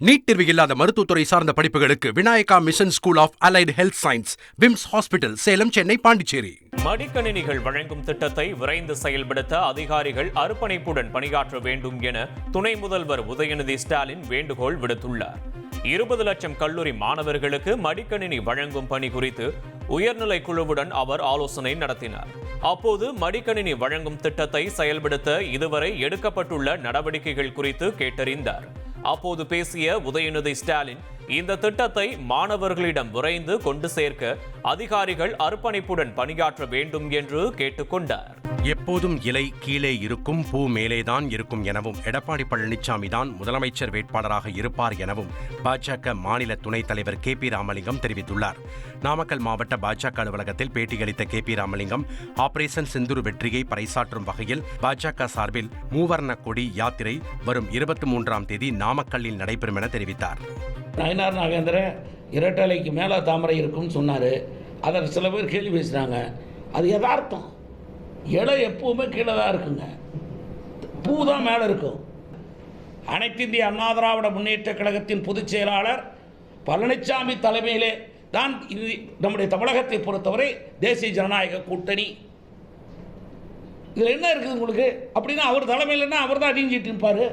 NEET தேர்வு இல்லாத மருத்துவத்துறை சார்ந்த படிப்புகளுக்கு Vinayaka mission school of allied health science, VIMS hospital, Salem, Chennai, Pondicherry. மடிக்கணினிகள் வழங்கும் திட்டத்தை விரைந்து செயல்படுத்த அதிகாரிகள் அர்ப்பணிப்புடன் பணியாற்ற வேண்டும் என துணை முதல்வர் உதயநிதி ஸ்டாலின் வேண்டுகோள் விடுத்துள்ளார். 20 லட்சம் கல்லூரி மாணவர்களுக்கு மடிக்கணினி வழங்கும் பணி குறித்து உயர்நிலை குழுவுடன் அவர் ஆலோசனை நடத்தினார். அப்போது மடிக்கணினி வழங்கும் திட்டத்தை செயல்படுத்த இதுவரை எடுக்கப்பட்டுள்ள நடவடிக்கைகள் குறித்து கேட்டறிந்தார். அப்போது பேசிய உதயநிதி ஸ்டாலின், இந்த திட்டத்தை மாணவர்களிடம் விரைந்து கொண்டு சேர்க்க அதிகாரிகள் அர்ப்பணிப்புடன் பணியாற்ற வேண்டும் என்று கேட்டுக்கொண்டார். எப்போதும் இலை கீழே இருக்கும், பூ மேலேதான் இருக்கும் எனவும், எடப்பாடி பழனிசாமி தான் முதலமைச்சர் வேட்பாளராக இருப்பார் எனவும் பாஜக மாநில துணைத் தலைவர் கே.பி. ராமலிங்கம் தெரிவித்துள்ளார். நாமக்கல் மாவட்ட பாஜக அலுவலகத்தில் பேட்டியளித்த கே.பி. ராமலிங்கம், ஆபரேஷன் சிந்தூர் வெற்றியை பறைசாற்றும் வகையில் பாஜக சார்பில் மூவர்ண கொடி யாத்திரை வரும் 23ஆம் தேதி நாமக்கல்லில் நடைபெறும் என தெரிவித்தார். நயினார் நாகேந்திரன் இரட்டலைக்கு மேலே தாமரை இருக்கும்னு சொன்னார். அதற்கு சில பேர் கேள்வி பேசுகிறாங்க. அது யதார்த்தம். இலை எப்பவுமே கீழே தான் இருக்குங்க, பூ தான் மேலே இருக்கும். அனைத்து இந்திய அண்ணா திராவிட முன்னேற்ற கழகத்தின் பொதுச் செயலாளர் பழனிசாமி தலைமையிலே தான் நம்முடைய தமிழகத்தை பொறுத்தவரை தேசிய ஜனநாயக கூட்டணி. இதில் என்ன இருக்குது உங்களுக்கு? அப்படின்னா அவர் தலைமையில்னா அவர் தான் அறிஞ்சிட்டு இருப்பார்,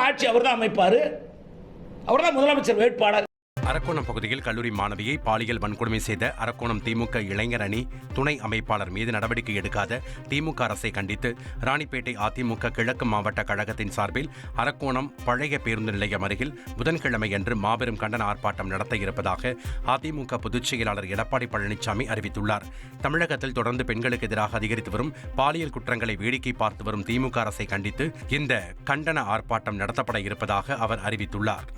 ஆட்சி அவர் தான் அமைப்பார், அவர் தான் முதலமைச்சர் வேட்பாளர். அரக்கோணம் பகுதியில் கல்லூரி மாணவியை பாலியல் வன்கொடுமை செய்த அரக்கோணம் திமுக இளைஞர் அணி துணை அமைப்பாளர் மீது நடவடிக்கை எடுக்காத திமுக அரசை கண்டித்து ராணிப்பேட்டை அதிமுக கிழக்கு மாவட்ட கழகத்தின் சார்பில் அரக்கோணம் பழைய பேருந்து நிலையம் அருகில் புதன்கிழமையன்று மாபெரும் கண்டன ஆர்ப்பாட்டம் நடத்த இருப்பதாக அதிமுக பொதுச் செயலாளர் எடப்பாடி பழனிசாமி அறிவித்துள்ளார். தமிழகத்தில் தொடர்ந்து பெண்களுக்கு எதிராக அதிகரித்து வரும் பாலியல் குற்றங்களை வேடிக்கை பார்த்து வரும் திமுக அரசை கண்டித்து இந்த கண்டன ஆர்ப்பாட்டம் நடத்தப்பட இருப்பதாக அவர் அறிவித்துள்ளார்.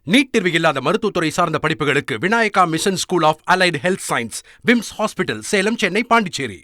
நீட் தேர்வு இல்லாத மருத்துவத்துறை சார்ந்த படிப்புகளுக்கு Vinayaka mission school of allied health science, VIMS hospital, Salem, Chennai, Pondicherry.